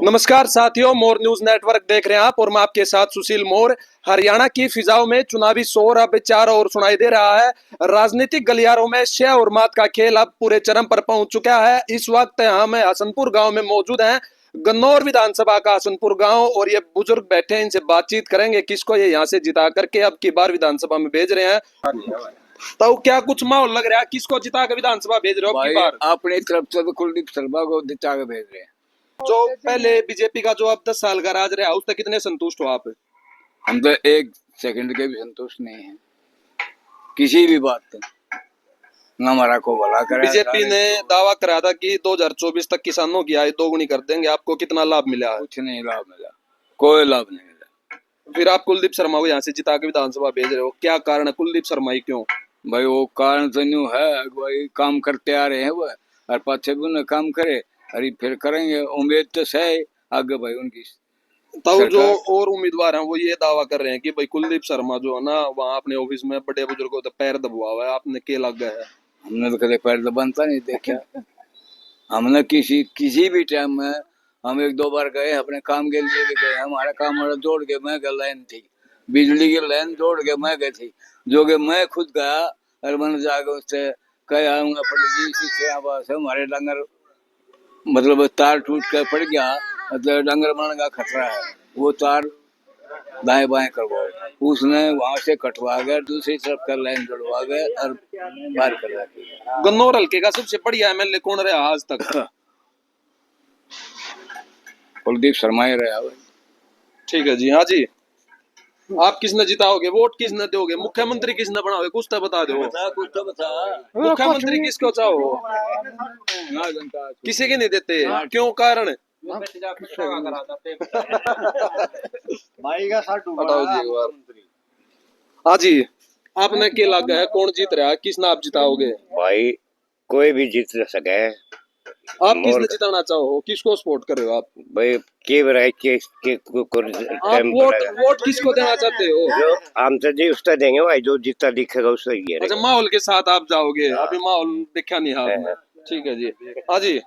नमस्कार साथियों, मोर news network देख रहे हैं आप और मैं आपके साथ सुशील मोर। हरियाणा की फिजाओं में चुनावी शोर अब चारों ओर सुनाई दे रहा है। राजनीतिक गलियारों में शह और मात का खेल अब पूरे चरम पर पहुंच चुका है। इस वक्त हम हसनपुर गांव में मौजूद हैं, गन्नौर विधानसभा का हसनपुर गांव, और ये बुजुर्ग बैठे हैं, इनसे बातचीत करेंगे किसको ये यहाँ से जिता करके अब की बार विधानसभा में भेज रहे हैं। तो क्या कुछ माहौल लग रहा है, किसको जिता के विधानसभा भेज रहे हो अब की बार? अपनी तरफ से तो कुलदीप शर्मा को जिता के भेज रहे हैं। जो पहले बीजेपी का जो अब 10 साल का राज रहा उससे कितने संतुष्ट हो आप? हम तो एक सेकंड के भी संतुष्ट नहीं है किसी भी बात से। न हमारा को भला करा। बीजेपी ने दावा करा था कि 2024 तक किसानों की आय दोगुनी कर देंगे। आपको कितना लाभ मिला है? कुछ नहीं लाभ मिला, कोई लाभ नहीं मिला। फिर आप कुलदीप शर्मा को यहाँ से जिता के विधानसभा भेज रहे हो, क्या कारण है? कुलदीप शर्मा ही क्यों? भाई वो कारण तो न्यू है, भाई काम करते आ रहे हैं वो, और पाछे भी उन्हें काम करे, अरे फिर करेंगे, उम्मीद तो है आगे भाई उनकी। तो जो और उम्मीदवार हैं वो ये दावा कर रहे हैं कि भाई कुलदीप शर्मा जो है ना, वहाँ अपने ऑफिस में बड़े बुजुर्गों का पैर दबवा हुआ है, आपने क्या लग गया है? हमने तो कभी पैर तो बनता नहीं देखा। हमने किसी भी टाइम में हम एक दो बार गए अपने काम के लिए भी गए। हमारा काम वाला जोड़ के मैं गया, लाइन थी बिजली की लाइन जोड़ के मैं गई थी, जो कि मैं खुद गया और मैंने जाके उससे कहा हमारे डंगर मतलब तार टूट कर पड़ गया, मतलब डंगर मरने का खतरा है, वो तार दाएं बाएं करवाओ। उसने वहां से कटवा गया, दूसरी तरफ का लाइन जुड़वा गया और बाहर करवा दिया। गन्नौर हल्के का सबसे बढ़िया एमएलए कौन रहा आज तक? कुलदीप शर्मा ही रहा भाई। ठीक है जी। हाँ जी, आप किसने जिताओगे? वोट किसने दोगे? मुख्यमंत्री किसने बनाओगे? कुछ तो बता दो। कुछ तो बता। मुख्यमंत्री किसको चाहो? किसी के नहीं देते, क्यों? कारण बताओ जी एक बार। हाँ जी, आपने क्या लगा है, कौन जीत रहा है, किसने आप जिताओगे? भाई कोई भी जीत सके। आप किसने जिताना चाहो, किसको सपोर्ट कर रहे हो आप? भाई के आप वोट किसको देना चाहते हो? जो हम तो जी उसका देंगे भाई, जो जीता दिखेगा उसका ही है। अच्छा, माहौल के साथ आप जाओगे? अभी माहौल देखा नहीं है आपने। ठीक है जी। हाँ जी,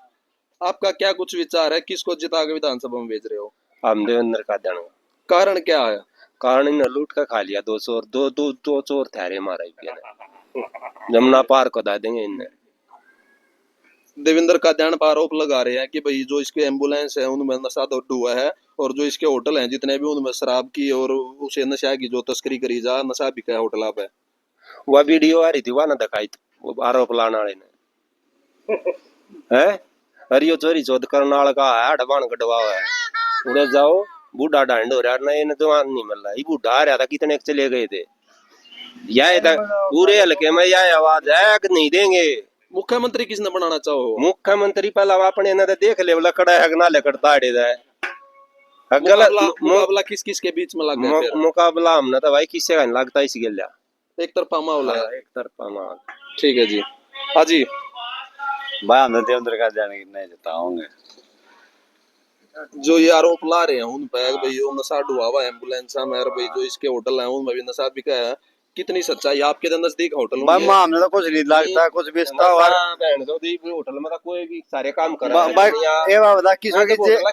आपका क्या कुछ विचार है, किसको जिता के विधानसभा में भेज रहे हो? हम देवेंद्र का देना। कारण क्या है? कारण इन लूट का खा लिया, दो चोर थे हमारा जमुना पार को दा देंगे इनने। देवेंद्र का ध्यान पर आरोप लगा रहे हैं कि भाई जो इसके एम्बुलेंस है उनमें नशा दौड़ हुआ है, और जो इसके होटल हैं जितने भी उनमें शराब की और उसे नशा की जो तस्करी करी जा, नशा बिका है होटल पे। वह वीडियो आ रही थी, वह ना दिखाई थी, वो आरोप लाने वाले ने है। अरे यो चोरी चौथ करने वाला का है, अडवान कटवा है, उड़े जाओ बूढ़ा डांड हो रहा है, इन्हें तो नहीं मिल रहा। ये बूढ़ा आ रहा था, कितने चले गए थे, यह पूरे हल्के में यह आवाज है कि नहीं देंगे। मुख्यमंत्री किसने बनाना चाहो? मुख्यमंत्री पहला अपने ने देख ले लकड़ा है ना, लकड़ता मुकाबला किस किस के बीच में लग गया? मुकाबला हमने तो भाई किससे का नहीं लगता, इसी गलिया एक तरफा माहौल है। एक तरफा माहौल। ठीक है जी। हाँ जी, भाई हम देवेंद्र का जाने नहीं जिताओगे। जो ये आरोप ला रहे हैं उन पे भाई वो नशा डुआ हुआ एम्बुलेंस में, और भाई जो इसके होटल है उनमें भी नशा बिका है, कितनी सच्चाई? आपके नजदीक होटल हमने तो कुछ नहीं लगता, कुछ बेचता होटल में तो कोई भी सारे काम कर रहा है।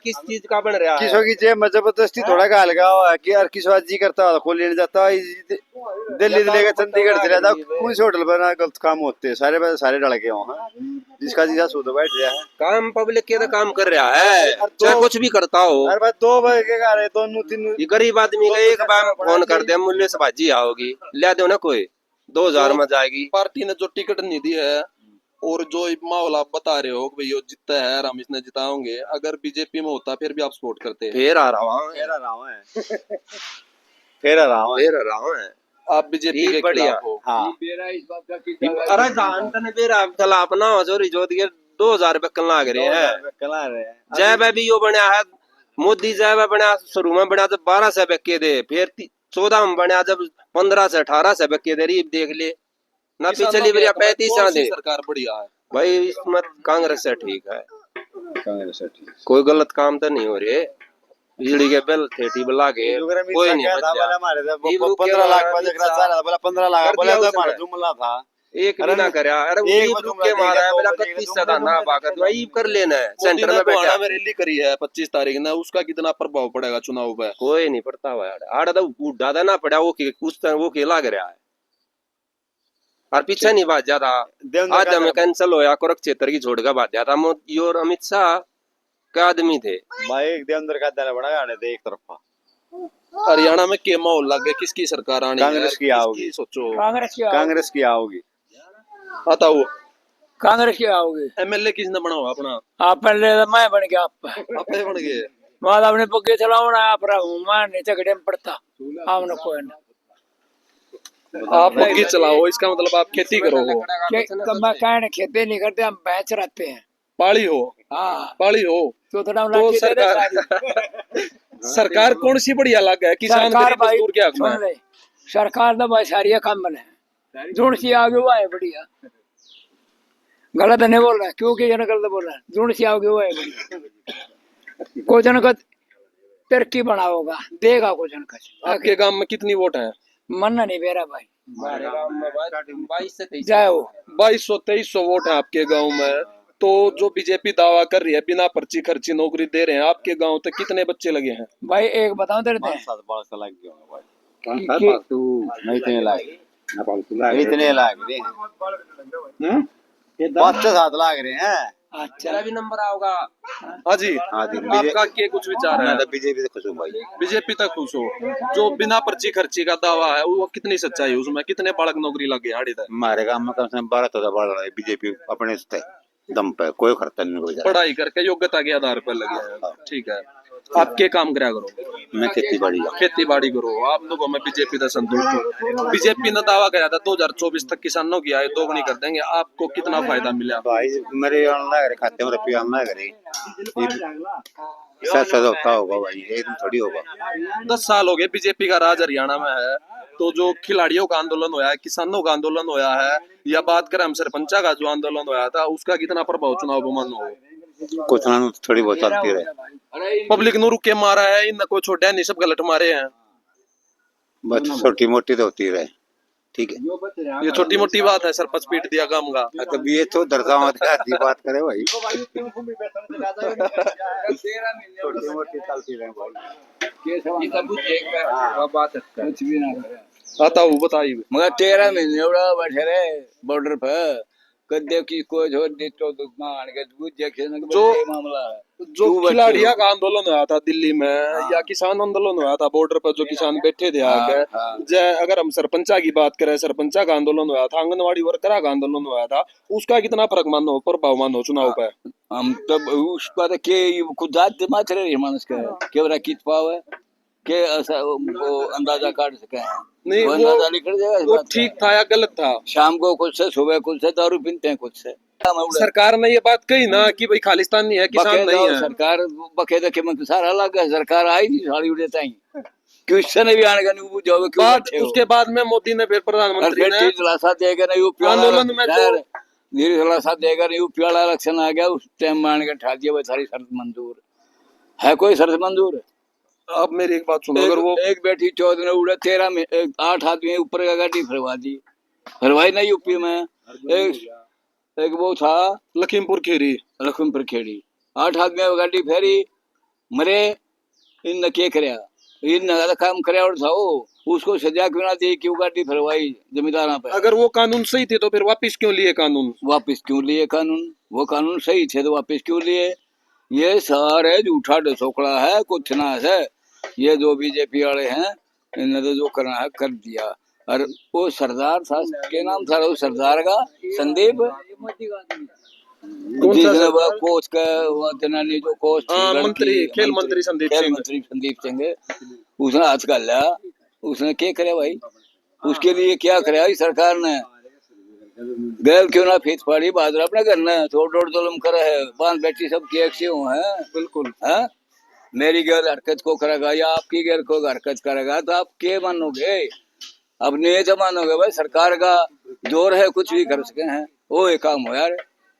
किस चीज का बन रहा है? किसो की जेब में जबरदस्ती थोड़ा का लगा हुआ है कि यार किस बात जी करता है खोल लेने जाता है, दिल्ली से लेकर चंडीगढ़ से रहता, कौन से होटल पर गलत काम होते हैं, सारे लड़के हो जिसका जीजा सूद बैठ रहा है। काम पब्लिक के तो काम कर रहा है, चाहे कुछ भी करता हो। अरे भाई 2 बजे के आ रहे, 2-3 ये गरीब आदमी का एक बार फोन कर दे, मूल्य से भाजी आओगी ले दो ना, कोई 2000 में जाएगी। पार्टी ने जो टिकट नहीं दी है और जो माहौल आप बता रहे हो कि भाई जीतता है, हम इसने जिताओगे, अगर बीजेपी में होता फिर भी आप सपोर्ट करते? फिर आ रहा हूँ आप बीजेपी के खिलाफ हो? हाँ। अरे खिलाफ ना हो, चोरी जो 2000 रुपये लाग रहे हैं। जय भी यो बना है मोदी, जय बना शुरू में बना जब 12 से के दे, फिर 14 में बना जब 15 से 18 से के दे, देख ले ना, पिछली बार 35 दे। सरकार बढ़िया है भाई, इसमें कांग्रेस से ठीक है, कांग्रेस से ठीक, कोई गलत काम तो नहीं हो रहे। बिजली के बिल थे बुला के कोई नहीं, 15 लाख बोला 15 लाख जुमला था, एक भी ना करया। अरे एक एक बार रुक तुम के देगा, मारा है, दो मेरा बार देगा, 31 तुम सदा ना देगा, भागत भाई कर लेना है सेंटर में मोदी ने बैठा। में रैली करी है 25 तारीख ने, उसका कितना प्रभाव पड़ेगा चुनाव पे? कोई नहीं पड़ता हुआ यार, आड़ा तो उड़ा ना पड़ा वो उस तरह वो खेला कर रहा है और पीछे नहीं बात ज्यादा। देवेंद्र आज का हमें कैंसिल होया कुरुक्षेत्र की छोड़ का बात था, मोदी और अमित शाह का आदमी थे। भाई देवेंद्र का दल बड़ा आने दे एक तरफा। हरियाणा में के माहौल लग गया, किसकी सरकार आनी है? कांग्रेस की आओगी। किसकी सोचो? कांग्रेस की आओगी। बताओ कांग्रेस की आओगी। एमएलए किसने बना हुआ अपना? आप पहले तो मैं बन गया आप आपे बन गए। बाद अपने पगे चलाओ ना आप रहूं मैं नहीं झगड़े में पड़ता आपने कोई ना आप बग्गी चलाओ, इसका मतलब आप खेती करो हो। मैं कहने खेती नहीं करते हम बेच रहते हैं। पाली हो? हाँ पाली हो तो थोड़ा तो सरकार कौन सी बढ़िया लग है? किसान सरकार गरीब भाई मजदूर के हक में सुन ले सरकार तो भाई सारी काम बने जुड़ सी आगे हुआ है बढ़िया गलत नहीं बोल रहा है क्योंकि जन गलत बोल रहा है जुड़ सी आगे हुआ है बढ़िया कोई जन का तरक्की बना होगा देगा कोई जन का। आपके गांव में कितनी वोट है? मन नहीं बेरा भाई हमारे गांव में 22 से 23 जाओ 2200-2300 वोट है आपके गांव में। तो जो बीजेपी दावा कर रही है बिना पर्ची खर्ची नौकरी दे रहे हैं, आपके गांव तक कितने बच्चे लगे हैं? भाई एक बताओ तेरे पाँच थे सात बाल का लग गया भाई। नहीं इतने लाग इतने लाग रहे हैं 5 से 7 लाग रहे हैं। अच्छा भी नंबर आओगा। हाँ जी, हाँ जी आपका क्या कुछ विचार है? मैं तो बीजेपी से खुश हूँ भाई। बीजेपी तक खुश हो? जो बिना पर्ची खर्ची का दावा है वो कितनी सच्चाई है उसमें? कितने बालक नौकरी लग गए हाड़ी तक? हमारे गांव में कम से कम 12-14 बढ़ रहा है बीजेपी अपने दम पे कोई खर्चा नहीं हो जाता। पढ़ाई करके योग्यता के आधार पर लगे हैं, ठीक है। आपके काम करा करो, मैं खेती बाड़ी खेती बाड़ी करो। आप लोगों में बीजेपी का संतुष्ट हो? बीजेपी ने दावा किया था 2024 तक किसानों की आय दोगुनी कर देंगे, आपको कितना फायदा मिला? भाई मेरे ऑनलाइन खाते में रुपया ऑनलाइन करे सच होता होगा भाई, एकदम थोड़ी होगा। 10 साल हो गए बीजेपी का राज हरियाणा में है। तो जो खिलाड़ियों का आंदोलन होया है, किसानों का आंदोलन होया है, या बात करें हम सरपंचा का जो आंदोलन होया था, उसका कितना प्रभाव चुनाव पर मन हो? कुछ ना थोड़ी बहुत चलती रहे। पब्लिक नु रुके मारा है, इन कोई छोड़ा नहीं, सब गलत मारे हैं। बस छोटी मोटी तो होती रहे, ठीक है। ये छोटी मोटी बात है, सरपंच पीट दिया काम का। तो ये तो दर्जा मत आधी बात करे भाई। छोटी मोटी चलती रहे भाई। आता हूँ बताइए। मगर 13 महीने उड़ा बैठे रहे बॉर्डर पर कदे की कोई छोड़ दे तो मान के जो मामला है। जो क्यों बच्चे खिलाड़िया हो? का आंदोलन हुआ था दिल्ली में, या किसान आंदोलन हुआ था बॉर्डर पर, जो किसान बैठे थे आके, जय अगर हम सरपंचा की बात करें, सरपंचा का आंदोलन हुआ था, आंगनवाड़ी वर्करा का आंदोलन हुआ था, उसका कितना फर्क मानो, प्रभाव मानो चुनाव पे? हम तब उसका तो के खुद जात माच रहे मानस का के बरा कित पाव है के ऐसा वो अंदाजा काट सके नहीं, वो वो अंदाजा निकल जाएगा इस वो बात का। ठीक था या गलत था? शाम को कुछ से सुबह कुछ से दारू पीते हैं कुछ से सरकार ने ये बात कही ना कि भाई खालिस्तान नहीं है, किसान नहीं है। सरकार बकायदा के मंत्री सारा अलग है सरकार आई थी साड़ी उड़ेता ही क्वेश्चन भी आने का नहीं जाओगे क्यों बाद बैठे हो? उसके बाद में मोदी ने फिर प्रधानमंत्री ने दिलासा देगा नहीं यूपी आंदोलन में जो धीरे दिलासा देगा नहीं यूपी वाला इलेक्शन आ गया उस टाइम मान के ठा दिया सारी शर्त मंजूर है कोई शर्त मंजूर अब मेरी एक बात सुनो, अगर वो एक बेटी 14 में उड़ा 13 में 8 आदमी ऊपर का गाड़ी फिरवा दी फिरवाई नहीं यूपी में एक वो था लखीमपुर खीरी लखीमपुर खेड़ी 8 आदमी गाड़ी फेरी मरे इन के करया इन काम करया और था वो उसको सजा क्यों ना दी क्यों गाड़ी फिरवाई जमींदारा पे? अगर वो कानून सही थे तो फिर वापस क्यों लिए कानून? वापस क्यों लिए कानून? वो कानून सही थे तो वापस क्यों लिए? ये सारे झूठा ढसोकड़ा है कुछ ना है। ये जो बीजेपी वाले हैं इन्होंने तो जो करना है कर दिया। और वो सरदार था क्या नाम था वो सरदार का संदीप जिसने वो कोच का वो जनानी जो कोच थी, हाँ, लड़की, मंत्री खेल मंत्री संदीप खेल सिंह। मंत्री संदीप सिंह उसने हाथ कर लिया। उसने क्या करे भाई? उसके लिए क्या करे भाई सरकार ने? गैल क्यों ना फीस पड़ी बादरा अपने करना है थोड़ा डोर जुल्म करा है बांध बैठी सब की एक से है बिल्कुल है? मेरी गैर हरकत को करेगा या आपकी गैर को हरकत करेगा तो आप क्या मानोगे? अब नहीं तो मानोगे भाई सरकार का जोर है कुछ भी कर सके हैं वो एक काम हो यार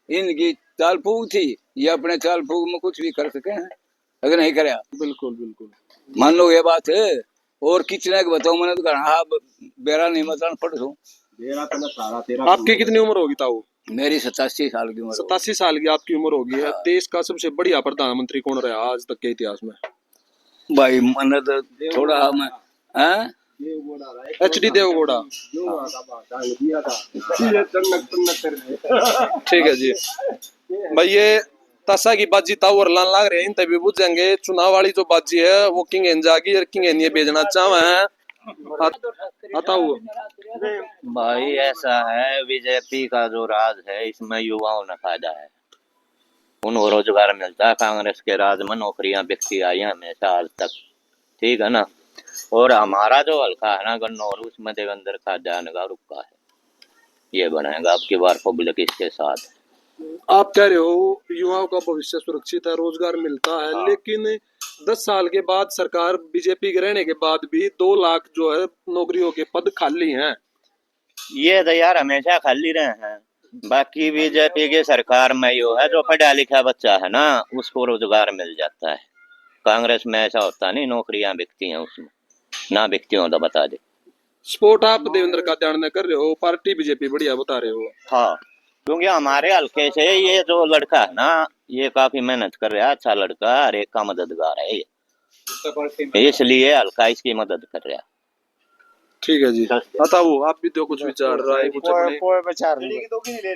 इनकी चाल फूक थी ये अपने चाल फूक में कुछ भी कर सके हैं अगर नहीं करे बिल्कुल बिल्कुल मान लो ये बात है। और किचने के बताओ मैंने तो कहा हाँ बेरा नहीं मतदान पढ़ दो आपकी कितनी उम्र होगी ताऊ? मेरी 87 साल की उम्र हो 87 साल की आपकी उम्र होगी है। देश का सबसे बढ़िया प्रधानमंत्री कौन रहा आज तक के इतिहास में? गई। भाई मन तो थोड़ा हम हैं HD देवगौड़ा। ठीक है जी भाई, ये तसा की बाजी ताऊ और लान लाग रहे हैं तभी बुझेंगे। चुनाव वाली जो बाजी है वो किंग एन जागी और किंग एन ये भेजना चाहे हैं। ताऊ भाई ऐसा है, बीजेपी का जो राज है इसमें युवाओं ने फायदा है, उनको रोजगार मिलता है। कांग्रेस के राज में नौकरियां बिकती आई हैं हमेशा आज तक, ठीक है ना। और हमारा जो हल्का है ना गन्नौर, उसमें देवेंद्र का ध्यान का रुका है, ये बनाएगा आपकी बार पब्लिक इसके साथ। आप कह रहे हो युवाओं का भविष्य सुरक्षित है, रोजगार मिलता है, लेकिन 10 साल के बाद सरकार बीजेपी के रहने के बाद भी 2 लाख जो है नौकरियों के पद खाली हैं। ये तो यार हमेशा खाली रहे हैं। बाकी बीजेपी की सरकार में यो है जो पढ़ा लिखा बच्चा है ना उसको रोजगार मिल जाता है। कांग्रेस में ऐसा होता नहीं, नौकरियां बिकती हैं उसमें, ना बिकती हो तो बता दे। स्पोर्ट आप देवेंद्र का ध्यान न कर रहे हो, पार्टी बीजेपी बढ़िया बता रहे हो। हाँ, क्योंकि हमारे हल्के से ये जो लड़का है ना ये काफी मेहनत कर रहा है, अच्छा लड़का हर एक का मददगार है ये, इसलिए हल्का इसकी मदद कर रहा है। ठीक है जी, बताओ आप भी तो कुछ विचार राय कुछ अपने। कोई विचार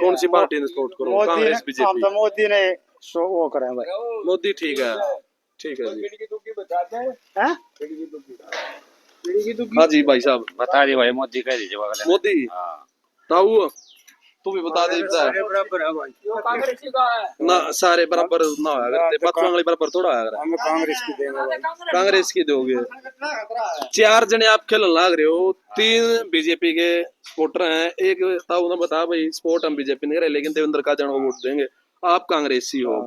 कौन सी पार्टी ने सपोर्ट करो, कांग्रेस हम बीजेपी? तो मोदी ने वो करें भाई। मोदी ठीक है, ठीक है जी। हाँ जी भाई साहब बता दी भाई, मोदी कह दीजिए। मोदी ताऊ तू भी बता दे बराबर है भाई, यो कांग्रेसी का है ना, सारे बराबर ना होया करते, बच्चों वाले बराबर थोड़ा होया करे। हम कांग्रेस की देंगे भाई। कांग्रेस की दोगे? 4 जने आप खेलने लाग रहे हो, 3 बीजेपी के सपोर्टर हैं, एक ताऊ ने बता भाई सपोर्ट हम बीजेपी नहीं करे लेकिन देवेंद्र का जन वोट देंगे, आप कांग्रेसी हो।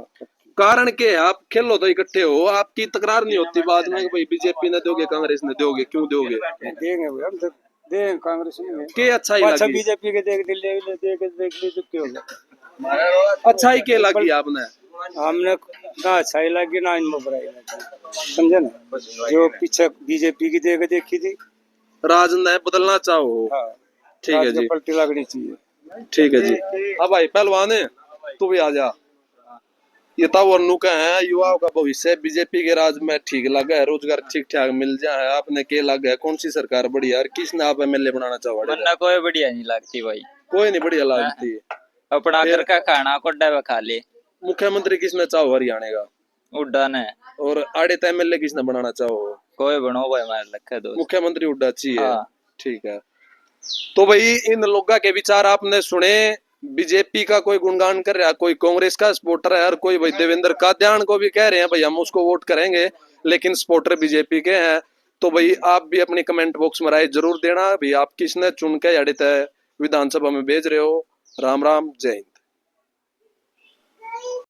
कारण के आप खेलो तो इकट्ठे हो, आपकी तकरार नहीं होती बाद में कि भाई बीजेपी ने दोगे कांग्रेस ने दोगे, क्यों दोगे? देंगे भाई, हम तो देंगे कांग्रेस में। के अच्छा ही अच्छा लगी? बीजेपी के देख ली तो क्यों होगा। अच्छा ही के लगी आपने? हमने ना अच्छा ही लगी ना इनमें बुराई लगी, समझे ना। जो पीछे बीजेपी की देखी थी, राज ने बदलना चाहो? हाँ, ठीक है जी, पलटी लगनी चाहिए। ठीक है जी। अब भाई पहलवान है तू भी आ जा। ये तो वरनू का है युवाओं का भविष्य बीजेपी के राज में ठीक लगा है, रोजगार ठीक ठाक मिल जाए, आपने के लगा है कौन सी सरकार बढ़िया है, किसने आप MLA बनाना चाहो? वरना कोई बढ़िया नहीं लगती भाई, कोई नहीं बढ़िया लगती। अपना घर का खाना कोड्डा में खा ले। मुख्यमंत्री किसने चाहो हरियाणा का? उड्डा ने और आड़े तो MLA किसने बनाना चाहो? कोई बनो भाई, मार रखे दो मुख्यमंत्री उड्डा चाहिए। हाँ। ठीक है, तो भाई इन लोगों के विचार आपने सुने। बीजेपी का कोई गुणगान कर रहा है, कोई कांग्रेस का सपोर्टर है, और कोई भाई देवेंद्र का ध्यान को भी कह रहे हैं भाई हम उसको वोट करेंगे, लेकिन सपोर्टर बीजेपी के हैं। तो भाई आप भी अपनी कमेंट बॉक्स में राय जरूर देना भाई आप किसने चुन के विधानसभा में भेज रहे हो। राम राम, जय हिंद।